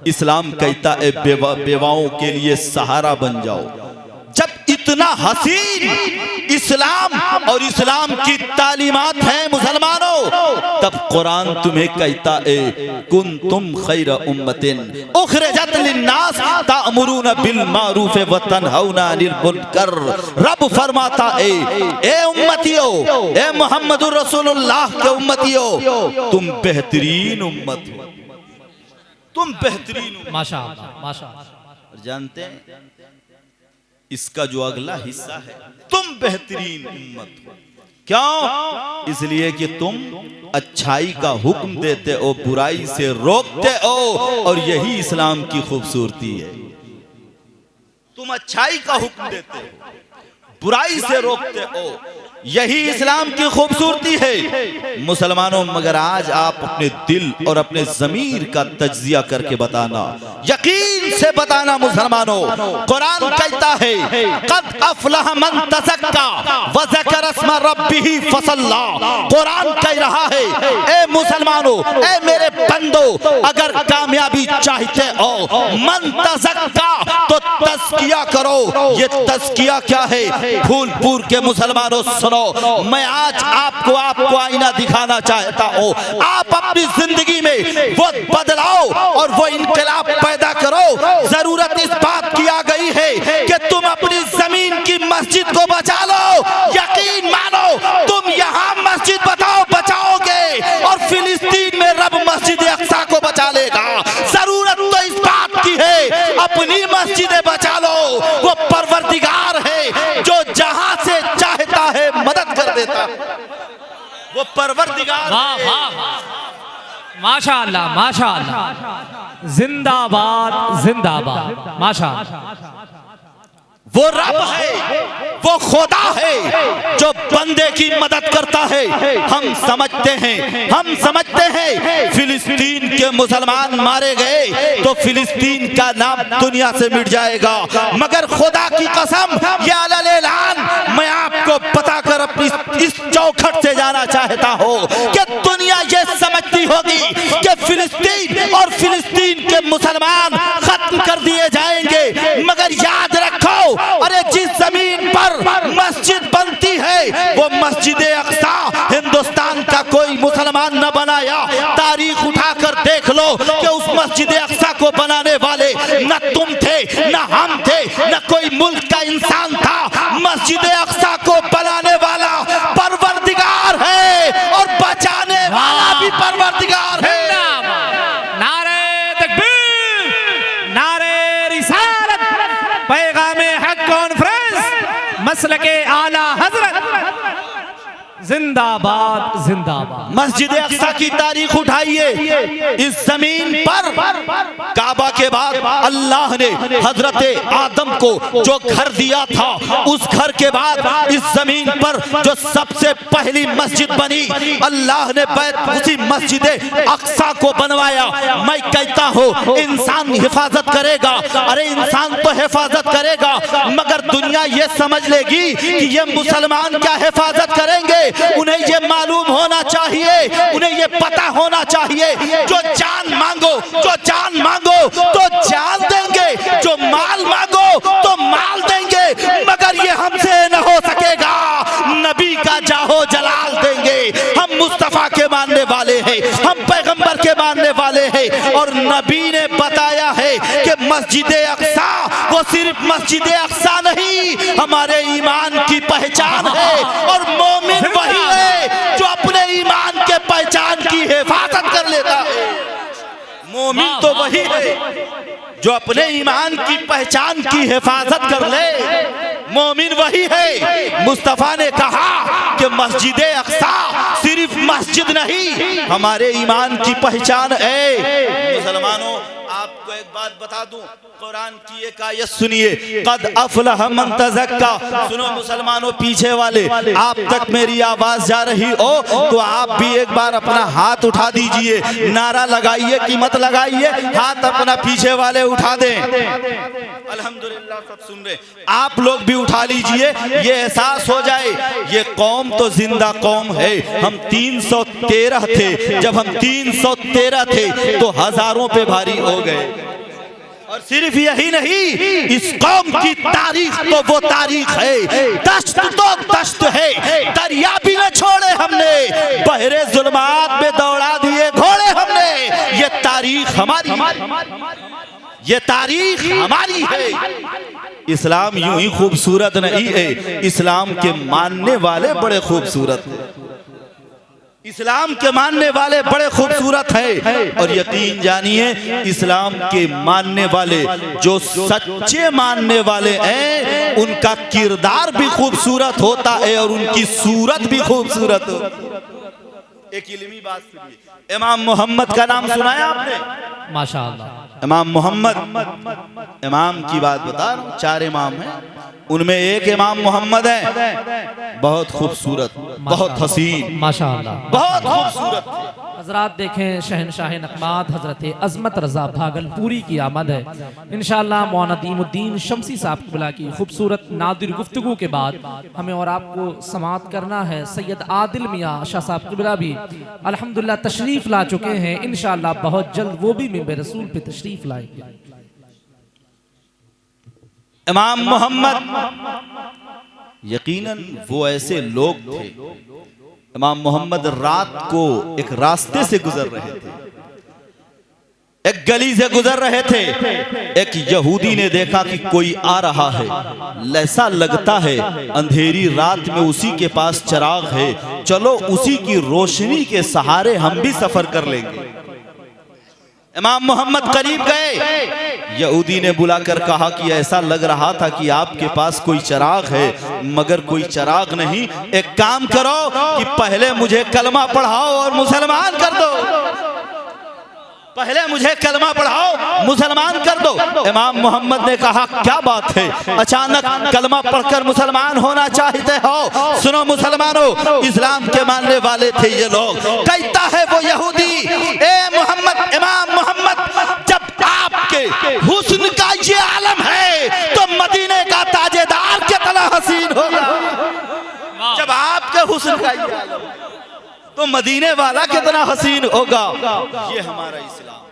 इस्लाम कहता है बेवाओं के लिए सहारा बन जाओ। जब इतना हसीन इस्लाम और इस्लाम की तालीमात हैं मुसलमानों, तब कुरान तुम्हें कहता है कुंतुम खैर उम्मतिन उखरिजत लिन्नास तामुरून बिल मारूफ व तनहौना अनिल मुनकर। रब फरमाता है ए उम्मतियों, ए मुहम्मदुर रसूलुल्लाह के उम्मतियों, तुम बेहतरीन उम्मत हो, तुम बेहतरीन उम्मत। माशाअल्लाह माशाअल्लाह। जानते हैं इसका जो अगला हिस्सा है, तुम बेहतरीन उम्मत हो। क्यों? इसलिए कि तुम अच्छाई का हुक्म देते हो, बुराई से रोकते हो, और यही इस्लाम की खूबसूरती है। तुम अच्छाई का हुक्म देते हो, बुराई से रोकते हो, यही इस्लाम की खूबसूरती है मुसलमानों। मगर आज आप अपने दिल और अपने ज़मीर का तज्जिया करके बताना, यकीन से बताना मुसलमानों। कुरान कहता है क़द अफ़लह मन तज़क्का व ज़करा अस्म रब्बिही फसल्ला। कुरान कह रहा है ए मुसलमानों, ए मेरे बंदो, अगर कामयाबी चाहते हो मन तज़क्का तो तज़किया करो। ये तज़किया क्या है? फूलपुर के मुसलमानों सुनो, मैं आज आपको आईना दिखाना चाहता हूँ। आप अपनी जिंदगी में वो बदलाव और वो इनकलाब पैदा करो। जरूरत इस बात की आ गई है कि तुम अपनी जमीन की मस्जिद को बचा लो। यकीन मानो तुम यहाँ मस्जिद बचाओगे और फिलिस्तीन में रब मस्जिद अक्सा को बचा लेगा। जरूरत तो इस बात की है अपनी मस्जिदें बचा लो। वो परवरदिगार है जो जहां से चाहता है मदद कर देता है। वो परवरदिगार। वाह वाह वाह, माशाअल्लाह माशाअल्लाह, जिंदाबाद जिंदाबाद, माशाअल्लाह। वो रब है, वो खुदा है जो बंदे की मदद करता है। हम समझते हैं फिलिस्तीन के मुसलमान मारे गए तो फिलिस्तीन का नाम दुनिया से मिट जाएगा, मगर खुदा की कसम ये अलल-ऐलान मैं आपको बताकर अपनी इस चौखट से जाना चाहता हूँ कि दुनिया ये समझती होगी कि फिलिस्तीन और फिलिस्तीन के मुसलमान खत्म कर दिए जाएंगे, मगर याद रखो, अरे जिस जमीन पर मस्जिद बनती है वो मस्जिद अक्सा हिंदुस्तान का कोई मुसलमान न बनाया। तारीख उठाकर देख लो कि उस मस्जिद अक्सा को बनाने वाले न तुम थे, न हम थे, न कोई मुल्क का इंसान था। मस्जिद अक्सा को बनाने वाला परवरदिगार है और बचाने वाला भी परवरदिगार है। नारे तकबीर, नारे रिसालत, पैगामे हक कॉन्फ्रेंस, मसलके आला हजरत, जिंदाबाद जिंदाबाद। मस्जिद अक्सा की तारीख उठाइए। इस जमीन पर काबा के बाद अल्लाह ने हजरत आदम को जो घर दिया था, उस घर के बाद इस जमीन पर जो सबसे पहली मस्जिद बनी, अल्लाह ने उसी मस्जिद अक्सा को बनवाया। मैं कहता हूँ इंसान हिफाजत करेगा, अरे इंसान तो हिफाजत करेगा, मगर दुनिया ये समझ लेगी कि ये मुसलमान क्या हिफाजत करेंगे। उन्हें ये मालूम होना चाहिए, उन्हें ये पता होना चाहिए, जो जान मांगो तो जान देंगे, जो माल मांगो तो माल देंगे, मगर ये हमसे न हो सकेगा। नबी का जाहो जलाल देंगे। हम मुस्तफा के मानने वाले हैं, हम पैगंबर के मानने वाले हैं, और नबी ने बताया है कि मस्जिद अक्सा वो सिर्फ मस्जिद अक्सा नहीं, हमारे ईमान की पहचान है। और मोमिन वही है जो अपने ईमान के पहचान की हिफाजत कर लेता है। मोमिन तो वही है जो अपने ईमान की पहचान की हिफाजत कर ले। मोमिन वही है। मुस्तफा ने कहा कि मस्जिद अक्सा सिर्फ मस्जिद नहीं, हमारे ईमान की पहचान है। मुसलमानों, आपको एक बात बता दूं, कुरान की एक आयत सुनिए, कद अफलह मन तज़क्का। सुनो मुसलमानों, पीछे वाले, आप तक मेरी आवाज जा रही हो तो आप भी एक बार अपना हाथ उठा दीजिए। नारा लगाइए कि मत लगाइए, हाथ अपना पीछे वाले उठा दें। अल्हम्दुलिल्लाह, सब सुन रहे, आप लोग भी उठा लीजिए, ये एहसास हो जाए ये कौम तो जिंदा कौम है। हम 313 थे, जब हम 313 थे तो हजारों पे भारी हो गए। और सिर्फ यही नहीं, इस कौम की तारीख तो वो तारीख है, दश्त तो दश्त है, दरिया भी न छोड़े हमने, बहरे जुल्मात में दौड़ा दिए घोड़े हमने। ये तारीख हमारी, ये तारीख हमारी है। इस्लाम यूं ही खूबसूरत नहीं है, इस्लाम के मानने वाले बड़े खूबसूरत हैं। इस्लाम के मानने वाले बड़े खूबसूरत हैं। और यकीन जानिए, इस्लाम के मानने वाले जो सच्चे मानने वाले हैं, उनका किरदार भी खूबसूरत होता है और उनकी सूरत भी खूबसूरत होती है। एक इल्मी बात सुनिए, इमाम मोहम्मद का नाम सुनाया आपने? माशाअल्लाह। इमाम मोहम्मद, इमाम की बात बता रहा हूं, 4 इमाम हैं, उनमें एक इमाम मोहम्मद है, बहुत खूबसूरत, बहुत हसीन, माशाअल्लाह, बहुत खूबसूरत। हजरात देखें, शहनशाह नक़मात हजरत अज़मत रज़ा भागलपुरी की आमद है। इंशाअल्लाह मौलाना नदीमुद्दीन शम्सी साहब क़िबला की खूबसूरत नादिर गुफ्तगू के बाद हमें और आपको समाअत करना है। सैयद आदिल मियाँ शाह साहब क़िबला भी अल्हम्दुलिल्लाह तशरीफ़ ला चुके हैं। इंशाअल्लाह बहुत जल्द वो भी मिंबर रसूल पे तशरीफ़ लाएंगे। इमाम मोहम्मद यकीनन वो ऐसे लोग थे। इमाम मोहम्मद रात को एक रास्ते से गुजर रहे थे, एक गली से गुजर रहे थे। एक यहूदी ने देखा कि कोई आ रहा है, ऐसा लगता है अंधेरी रात में उसी के पास चिराग है, चलो उसी की रोशनी के सहारे हम भी सफर कर लेंगे। इमाम मोहम्मद करीब गए, यहूदी ने बुलाकर कहा कि ऐसा लग रहा था कि आपके पास कोई चिराग है, मगर कोई चिराग नहीं। एक काम करो कि पहले मुझे कलमा पढ़ाओ और मुसलमान कर दो। पहले मुझे कलमा पढ़ाओ, मुसलमान कर दो। इमाम मोहम्मद ने कहा क्या बात है, अचानक कलमा पढ़कर मुसलमान होना चाहते हो? सुनो मुसलमानों, इस्लाम के मानने वाले थे ये लोग। कहता है वो यहूदी, ए मोहम्मद, इमाम मोहम्मद, जब आपके हुस्न का ये आलम है तो मदीने का ताजेदार कितना हसीन होगा। जब आपके हुस्न का ये आलम तो मदीने वाला कितना हसीन होगा। ये हमारा इस्लाम,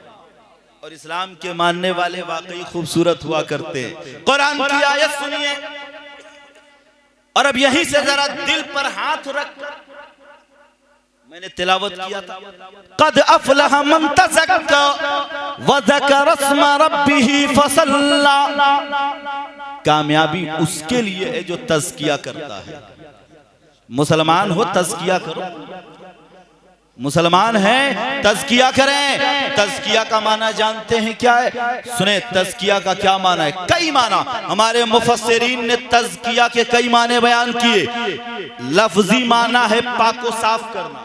और इस्लाम के मानने वाले वाकई खूबसूरत हुआ करते। कुरान की आयत सुनिए, और अब यहीं से जरा दिल पर हाथ रख, मैंने तिलावत किया था, कद अफलह मन तज़क्का व ज़करा अस्म रब्बिही फसल्ला। कामयाबी उसके लिए है जो तज़किया करता है। मुसलमान हो तज़किया करो, मुसलमान हैं तज़किया करें। तज़किया का माना जानते हैं क्या है? सुने, तज़किया का क्या माना है? कई माना हमारे मुफस्सिरीन ने तज़किया के कई माने बयान किए। लफ्जी माना है पाको साफ करना।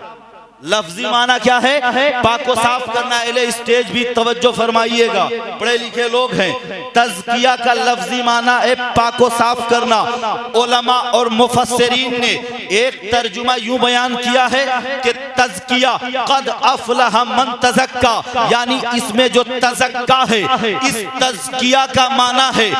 लफ्जी माना क्या है? पाको साफ करना। एले स्टेज भी तवज्जो फरमाइएगा, पढ़े लिखे लोग हैं। तज़किया का लफ्जी माना है पाको साफ करना। उलमा और मुफस्सिरीन ने एक तर्जुमा यूं बयान किया है कि तज़किया कद अफलह मन तज़क्का, यानी इसमें जो तज़क्का है, इस तज़किया का माना है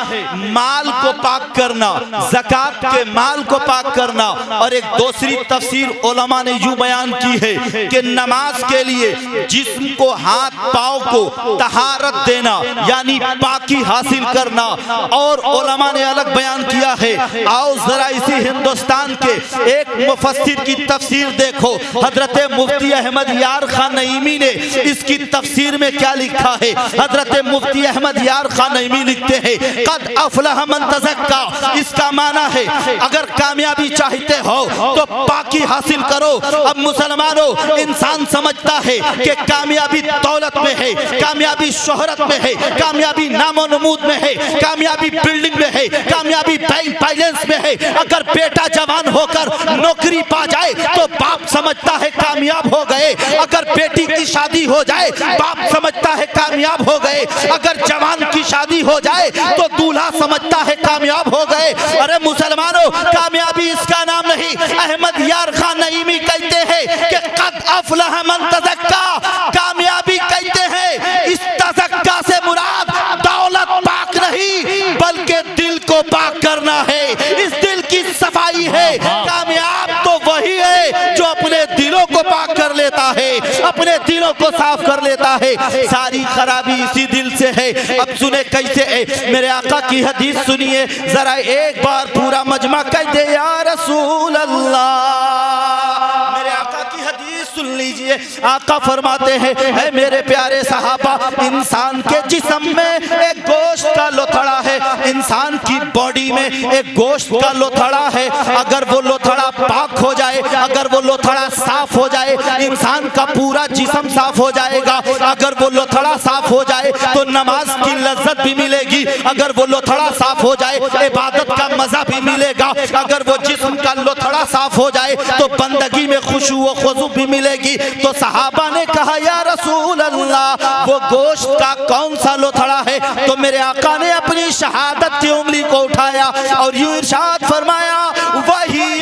माल को पाक करना, ज़कात के माल को पाक करना। और एक दूसरी तफसीर उलमा ने यूं बयान की है कि नमाज के लिए जिस्म को, हाथ पाँव को तहारत देना, यानी पाकी हासिल करना। और उलमा ने अलग बयान किया है। आओ जरा इसी हिंदुस्तान के एक मुफस्सिर की तफसीर देखो, हजरत मुफ्ती अहमद यार खान नईमी ने इसकी तफसीर में क्या लिखा है। हजरत मुफ्ती अहमद यार खान नईमी लिखते हैं, कद अफलह मन तज़क्का, इसका माना है अगर कामयाबी चाहते हो तो पाकी हासिल करो। अब मुसलमानों, इंसान समझता है कि कामयाबी दौलत में है, कामयाबी शोहरत में है, कामयाबी नामो नमूद में है, कामयाबी बिल्डिंग में है, कामयाबी बैंक बैलेंस में है। अगर बेटा जवान होकर नौकरी पा जाए तो बाप समझता है कामयाब हो गए। अगर बेटी की शादी हो जाए बाप समझता है कामयाब हो गए। अगर जवान की शादी हो जाए तो दूल्हा समझता है कामयाब हो गए। अरे मुसलमानों, कामयाबी इसका नाम नहीं। अहमद यार खान नईमी कहते हैं कि कद अफलह मन तज़क्का, कामयाबी कहते हैं इस तज़क्का से मुराद दौलत पाक नहीं बल्कि दिल को पाक करना है। इस दिल की सफाई है। कामयाब तो वही है जो अपने दिलों को पाक कर लेता है, अपने दिलों को साफ कर लेता है। सारी खराबी इसी दिल से है। अब सुने कैसे है, मेरे आका की हदीस सुनिए जरा एक बार, पूरा मजमा कह दे या रसूल अल्लाह। मेरे आका की हदीस सुन लीजिए। आका फरमाते हैं, है मेरे प्यारे सहाबा, इंसान के जिस्म में एक गोश्त का लोथड़ा है, इंसान की बॉडी में एक गोश्त का लोथड़ा है। अगर वो लोथड़ा पाक हो जाए, अगर वो लोथड़ा साफ हो जाए, इंसान का पूरा जिस्म साफ हो जाएगा। अगर वो लोथड़ा साफ हो जाए तो नमाज की लज्जत भी मिलेगी। अगर वो लोथड़ा साफ हो जाए इबादत का मजा भी मिलेगा। अगर वो जिस्म का लोथड़ा साफ हो जाए तो बंदगी में खुशू व खुजू भी मिलेगी। तो सहाबा ने कहा या रसूल अल्लाह, वो गोश्त का कौन सा लोथड़ा है? तो मेरे आका ने अपनी शहादत की उंगली को उठाया और यूं इरशाद फरमाया, वही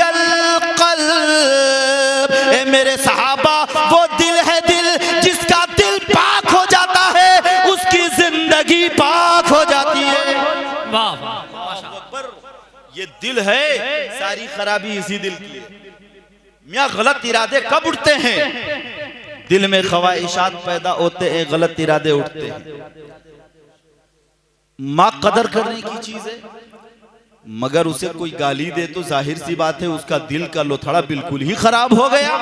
कल्ब। ए मेरे सहाबा, वो दिल है, दिल जिसका दिल पाक हो जाता है उसकी जिंदगी पाक हो जाती है। वाह वाह, ये दिल है, सारी खराबी इसी दिल की है। मियां गलत इरादे कब उठते हैं? दिल में ख्वाहिशात पैदा होते हैं, गलत इरादे उठते हैं। माँ कदर करने की चीज है, मगर उसे कोई गाली दे तो जाहिर सी बात है उसका दिल का लोथड़ा बिल्कुल ही खराब हो गया।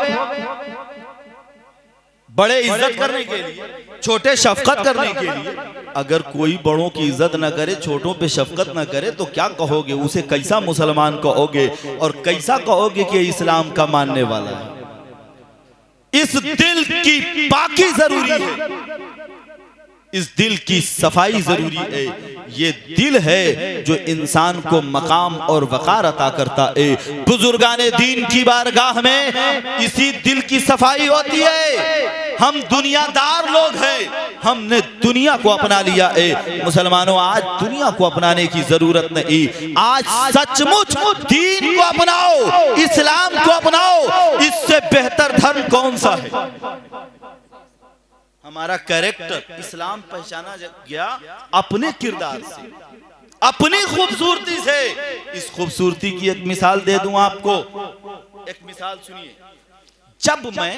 बड़े इज्जत करने के लिए, छोटे शफकत करने के लिए, अगर कोई बड़ों की इज्जत न करे, छोटों पे शफकत न करे तो क्या कहोगे? उसे कैसा मुसलमान कहोगे और कैसा कहोगे कि इस्लाम का मानने वाला है? इस दिल की पाकी जरूरी है, इस दिल की सफाई जरूरी है। ये दिल है जो इंसान को मकाम और वकार अता करता है। बुजुर्गाने दीन की बारगाह में इसी दिल की सफाई होती है। हम दुनियादार लोग हैं, हमने दुनिया को अपना लिया है। मुसलमानों, आज दुनिया को अपनाने की जरूरत नहीं, आज सचमुच दीन को अपनाओ, इस्लाम को अपनाओ। इससे बेहतर धर्म कौन सा है? हमारा कैरेक्टर इस्लाम पहचाना गया अपने किरदार से, अपनी खूबसूरती से। इस खूबसूरती की एक मिसाल दे दूं आपको। एक मिसाल सुनिए। जब मैं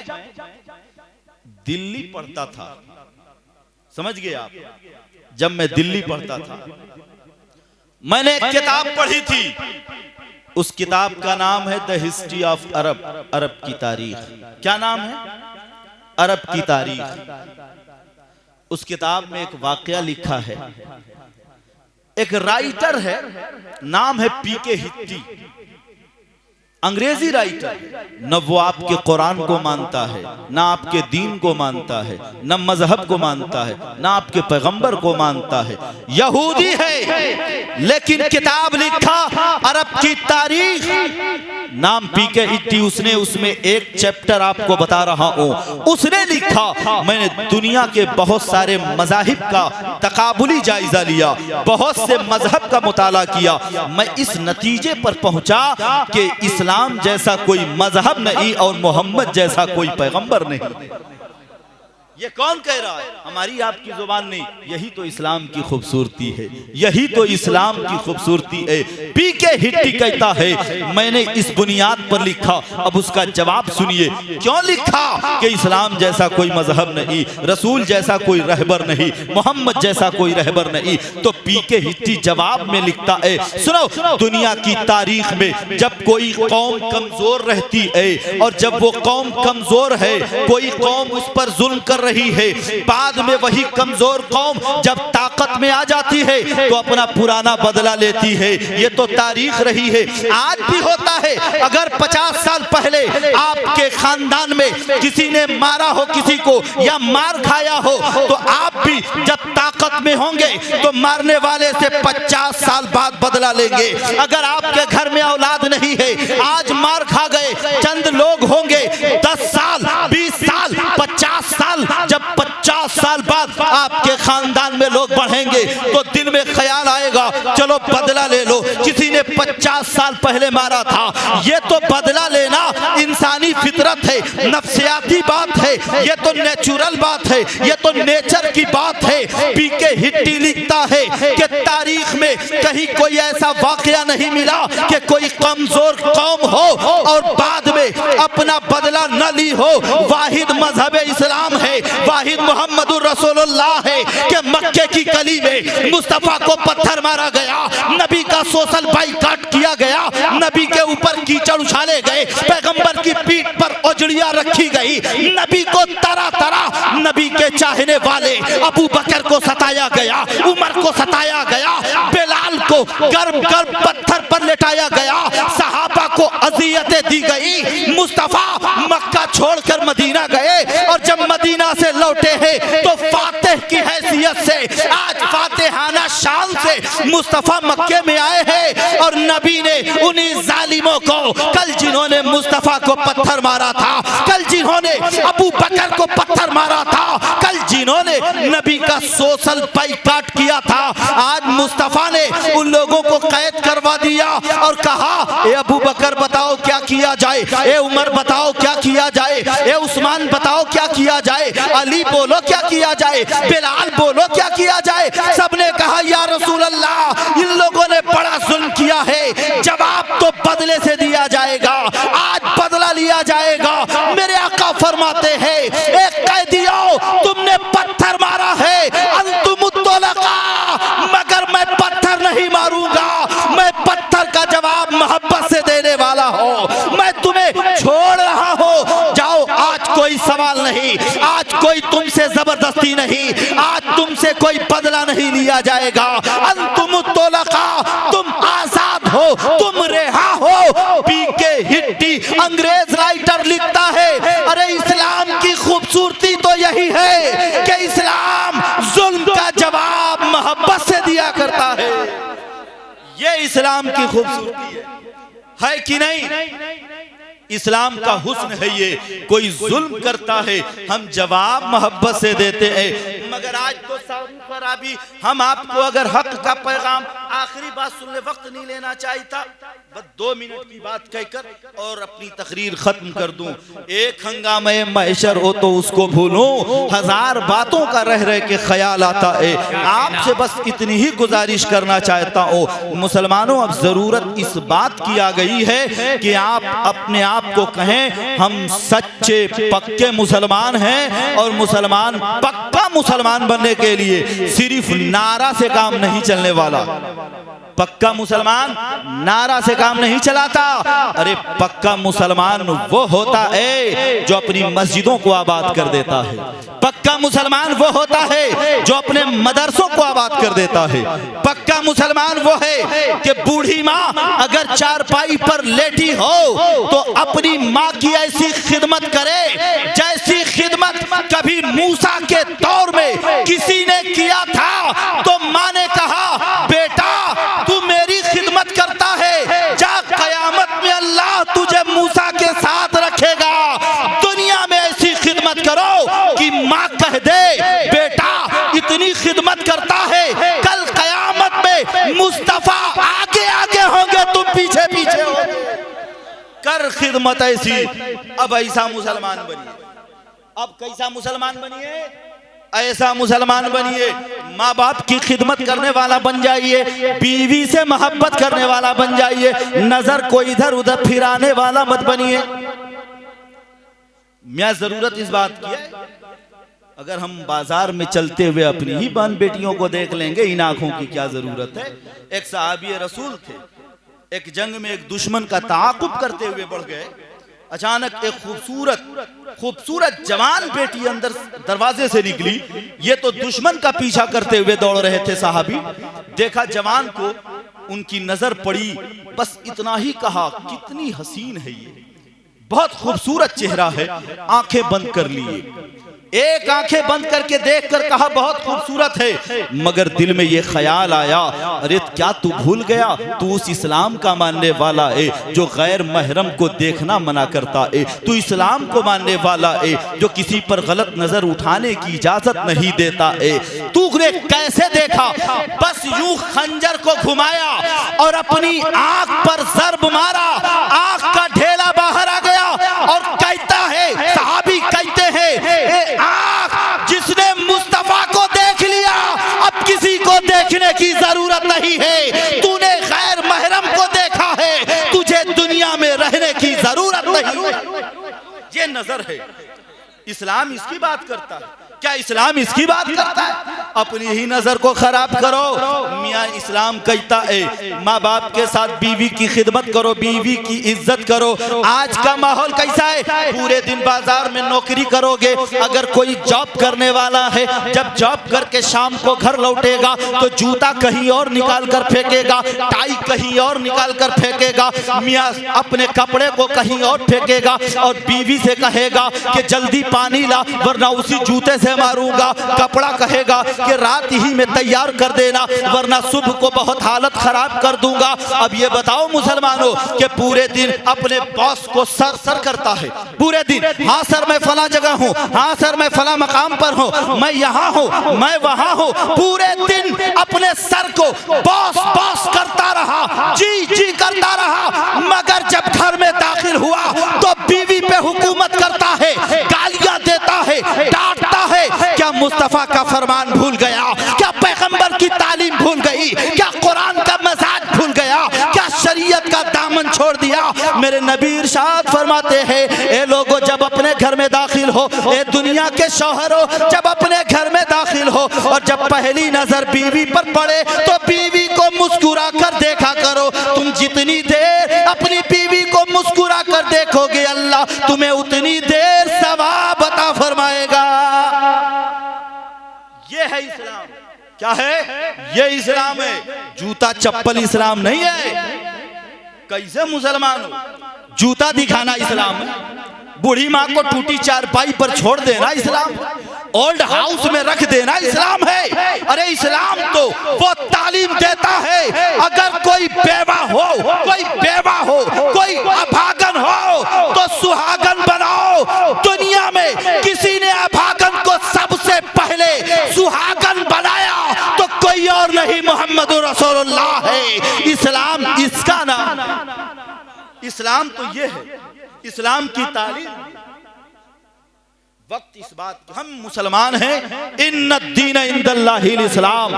दिल्ली पढ़ता था, समझ गए आप, जब मैं दिल्ली पढ़ता था, मैंने एक किताब पढ़ी थी। उस किताब का नाम है द हिस्ट्री ऑफ अरब, अरब की तारीख। क्या नाम है? अरब की तारीख। उस किताब में एक वाकया लिखा है। एक राइटर है, नाम है पीके हिट्टी, अंग्रेजी राइटर। न वो आपके कुरान को मानता है, ना आपके दीन को मानता है, न मजहब को मानता है, ना आपके पैगंबर को मानता है। यहूदी है, लेकिन किताब लिखा अरब की तारीख, नाम पीके हिट्टी। उसने उसमें एक चैप्टर आपको बता रहा हूं। उसने लिखा, मैंने दुनिया के बहुत सारे मजाहिब का तकाबुली जायजा लिया, बहुत से मजहब का मुताला किया। मैं इस नतीजे पर पहुंचा कि इस्लाम जैसा कोई मजहब नहीं और मोहम्मद जैसा कोई पैगंबर नहीं। ये कौन कह रहा है? हमारी आपकी जुबान नहीं। यही तो इस्लाम की खूबसूरती है, यही तो इस्लाम की खूबसूरती है। पीके हिट्टी कहता है, मैंने इस बुनियाद पर लिखा। अब उसका जवाब सुनिए, क्यों लिखा कि इस्लाम जैसा कोई मजहब नहीं, रसूल जैसा कोई रहबर नहीं, मोहम्मद जैसा कोई रहबर नहीं। तो पीके हिट्टी जवाब में लिखता है, सुनो, दुनिया की तारीख में जब कोई कौम कमजोर रहती है और जब वो कौम कमजोर है, कोई कौम उस पर जुल्म कर रही है, बाद में वही कमजोर कौम जब ताकत में आ जाती है तो अपना पुराना बदला लेती है। ये तो तारीख रही है, आज भी होता है। अगर 50 साल पहले आपके खानदान में किसी ने मारा हो किसी को या मार खाया हो, तो आप भी जब ताकत में होंगे तो मारने वाले से 50 साल बाद बदला लेंगे। अगर आपके घर में औलाद नहीं है, आज मार खा गए, चंद लोग होंगे, 10 साल 20 साल 50 साल, जब 50 साल बाद आपके खानदान में लोग बढ़ेंगे तो दिल में ख्याल आएगा, चलो बदला ले लो। किसी ने 50 साल पहले मारा था। ये तो बदला लेना इंसानी फितरत है, नफ्सियाती बात है, ये तो नेचुरल बात है, ये तो नेचर की बात है। पीके हिट्टी लिखता है कि तारीख में कहीं कोई ऐसा वाकया नहीं मिला कि कोई कमजोर कौम हो और बाद में अपना बदला न ली हो। वाहिद मजहब इस्लाम है, वाहिद मोहम्मदुर रसूलुल्लाह है कि मक्के की गली में मुस्तफा को पत्थर मारा गया, नबी का सोशल बाइकाट किया गया, नबी के ऊपर कीचड़ उछाले गए, पैगंबर की पीठ पर ओजड़ियां रखी गई, नबी को तरह तरह नबी के चाहने वाले अबू बकर को सताया गया, उमर को सताया गया, बिलाल को गर्म गर्म पत्थर पर लेटाया गया, सहाबा को अजियतें दी गई। मुस्तफा मक्का छोड़कर मदीना गए और जब मदीना से लौटे हैं तो फातिह की हैसियत से, आज फातिहाना शान से मुस्तफा मक्के में आए हैं और नबी ने उन्हीं जालिमों को, कल जिन्होंने मुस्तफा को पत्थर मारा था, कल जिन्होंने अबू बकर को पत्थर मारा था, कल जिन्होंने नबी का सोशल बाइकाट किया था, आज मुस्तफा ने उन लोगों को कैद करवा दिया और कहा, ए अबू बकर बताओ क्या किया जाए, ए उमर बताओ क्या किया जाए, ए उस्मान बताओ क्या किया जाए, अली बोलो क्या किया जाए, बिलाल बोलो क्या किया जाए। सबने कहा या रसूल अल्लाह, इन लोगों ने बड़ा जुल्म किया है, जवाब तो बदले से दिया जाएगा, आज बदला लिया जाएगा। मेरे आका फरमाते हैं, एक कैदियों तुमने पत्थर मारा है, अंतुमुत्तलका, मगर मैं पत्थर नहीं मारूंगा, मैं पत्थर का जवाब मोहब्बत से देने वाला हूं। मैं तुम्हें छोड़ रहा हूं, जाओ, आज कोई सवाल नहीं, आज कोई तुमसे जबरदस्ती नहीं, आज तुमसे कोई बदला नहीं लिया जाएगा। अंतुमुत्तलका, तुम आजाद हो, तुम रिहा हो। पीके हिट्टी अंग्रेज राइटर लिखता है, अरे इस्लाम की खूबसूरती तो यही है कि इस्लाम जुल्म का जवाब मोहब्बत से दिया करता है। ये इस्लाम की खूबसूरती है कि नहीं? इस्लाम का हुस्न है ये। कोई जुल्म करता है हम जवाब मोहब्बत से देते हैं। मगर आज तो सारी खराबी, हम आपको अगर हक का पैगाम, आखिरी बात सुनने, वक्त नहीं लेना चाहिए, बस 2 मिनट की बात कहकर और अपनी तकरीर खत्म कर दूं। एक हंगामे महशर हो तो उसको भूलूं, 1000 बातों का रह रह के ख्याल आता है। आपसे बस इतनी ही गुजारिश करना चाहता हूँ मुसलमानों, अब जरूरत इस बात की आ गई है कि आप अपने आप को कहें हम सच्चे पक्के मुसलमान हैं। और मुसलमान, पक्का मुसलमान बनने के लिए सिर्फ नारा से काम नहीं चलने वाला। पक्का मुसलमान नारा से काम नहीं चलाता। अरे पक्का मुसलमान वो होता है जो अपनी मस्जिदों को आबाद कर देता है। पक्का मुसलमान वो होता है जो अपने मदरसों को आबाद कर देता है। पक्का मुसलमान वो है कि बूढ़ी माँ अगर चारपाई पर लेटी हो तो अपनी माँ की ऐसी खिदमत करे जैसी खिदमत कभी मूसा के दौर में किसी ने किया था। तो माँ ने कहा बेटा तू मेरी खिदमत करता है, जा कयामत में अल्लाह तुझे मूसा के साथ रखेगा। दुनिया में ऐसी खिदमत करो कि माँ कह दे बेटा इतनी खिदमत करता है, कल कयामत में मुस्तफा आगे आगे होंगे तुम पीछे पीछे हो। कर खिदमत ऐसी। अब ऐसा मुसलमान बनिए। अब कैसा मुसलमान बनिए? ऐसा मुसलमान बनिए, माँ बाप की खिदमत करने वाला बन जाइए, बीवी से मोहब्बत करने वाला बन जाइए, नजर को इधर उधर फिराने वाला मत बनिए। मैं जरूरत इस बात की है, अगर हम बाजार में चलते हुए अपनी ही बहन बेटियों को देख लेंगे, इन आंखों की क्या जरूरत है। एक सहाबी रसूल थे, एक जंग में एक दुश्मन का ताकुब करते हुए बढ़ गए। अचानक एक खूबसूरत जवान बेटी अंदर दरवाजे से निकली। ये तो दुश्मन का पीछा करते हुए दौड़ रहे थे साहबी। देखा जवान को, उनकी नजर पड़ी, बस इतना ही कहा कितनी हसीन है ये, बहुत खूबसूरत चेहरा है। आंखें बंद कर लिए, एक आंखें बंद करके देखकर कहा बहुत खूबसूरत है। मगर दिल में ये ख्याल आया अरे क्या तू भूल गया तू उस इस्लाम का मानने वाला है जो गैर महरम को देखना मना करता है। तू इस्लाम को मानने वाला है जो किसी पर गलत नजर उठाने की इजाजत नहीं देता है। तूने कैसे देखा? बस यूं खंजर को घुमाया और अपनी आंख पर जर्ब मारा, आंख का ढेला बाहर आ गया और कहता है, सहाबी कहते हैं आंख जिसने मुस्तफा को देख लिया अब किसी को देखने की जरूरत नहीं है। तूने गैर महरम को देखा है, तुझे दुनिया में रहने की जरूरत नहीं। ये नजर है। इस्लाम इसकी बात करता है क्या? इस्लाम इसकी बात करता है? अपनी ही नजर को खराब करो। मियाँ इस्लाम कहता है माँ बाप के साथ बीवी की खिदमत करो, बीवी की इज्जत करो। आज का माहौल कैसा है? पूरे दिन बाजार में नौकरी करोगे, अगर कोई जॉब करने वाला है, जब जॉब करके शाम को घर लौटेगा तो जूता कहीं और निकाल कर फेंकेगा, टाई कहीं और निकाल कर फेंकेगा, मियाँ अपने कपड़े को कहीं और फेंकेगा और बीवी से कहेगा कि जल्दी पानी ला वरना उसी जूते से मारूंगा। कपड़ा कहेगा कि रात ही में तैयार कर देना वरना सुबह को बहुत हालत खराब कर दूंगा। अब ये बताओ मुसलमानों कि पूरे दिन अपने बॉस को सर करता है, पूरे दिन हाँ सर मैं फला जगह हूँ, हाँ सर मैं फला मकाम पर हूँ, मैं यहाँ हूँ, मैं वहाँ हूँ, पूरे दिन अपने सर को बॉस बॉस करता रहा, जी जी करता रहा। मगर जब घर में दाखिल हुआ तो बीवी पे हुकूमत करता है, गालियां देता है, डांटता है। क्या मुस्तफा का फरमान भूल गया? क्या पैगंबर की तालीम भूल गई? क्या कुरान का मजाज भूल गया? क्या शरीयत का दामन छोड़ दिया? मेरे नबी इरशाद फरमाते हैं ए लोगों जब अपने घर में दाखिल हो, ए दुनिया के शौहरों जब अपने घर में दाखिल हो और जब पहली नजर बीवी पर पड़े तो बीवी को मुस्कुरा कर देखा करो। तुम जितनी देर अपनी बीवी को मुस्कुरा कर देखोगे अल्लाह तुम्हें उतनी देर सवाब अता फरमाएगा। ये है इस्लाम। क्या है? ये इस्लाम है। जूता चप्पल इस्लाम नहीं है। कैसे मुसलमान हो? जूता दिखाना इस्लाम है, बूढ़ी माँ को टूटी चारपाई पर छोड़ देना इस्लाम, ओल्ड हाउस में रख देना इस्लाम है। अरे इस्लाम तो वो तालीम देता है अगर कोई बेवा हो, कोई बेवा हो, कोई अभागन हो तो पहले सुहागन बनाया तो कोई और नहीं मोहम्मद रसूलुल्लाह है। इस्लाम इसका नाम, इस्लाम तो ये है, इस्लाम की तालीम। वक्त इस बात की, हम मुसलमान हैं, इन्ना दीन इंदल्लाहिल इस्लाम,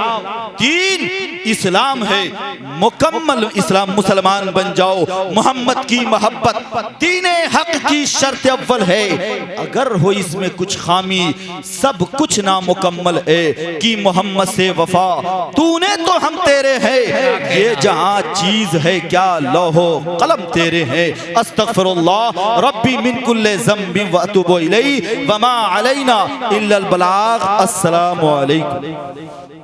दीन इस्लाम है, मुकम्मल इस्लाम मुसलमान बन जाओ। मोहम्मद की मोहब्बत दीने हक की शर्त अव्वल है, अगर हो इसमें कुछ खामी सब कुछ नामुकम्मल है। कि मोहम्मद से वफा तूने तो हम तेरे हैं, ये जहां चीज है क्या लौहो कलम तेरे हैं। अस्तगफिरुल्लाह रब्बी मिन कुल्ले ज़म्बिन व अतूबु इलैहि व मा अलैना इल्लल बलाग। अस्सलामु अलैकुम।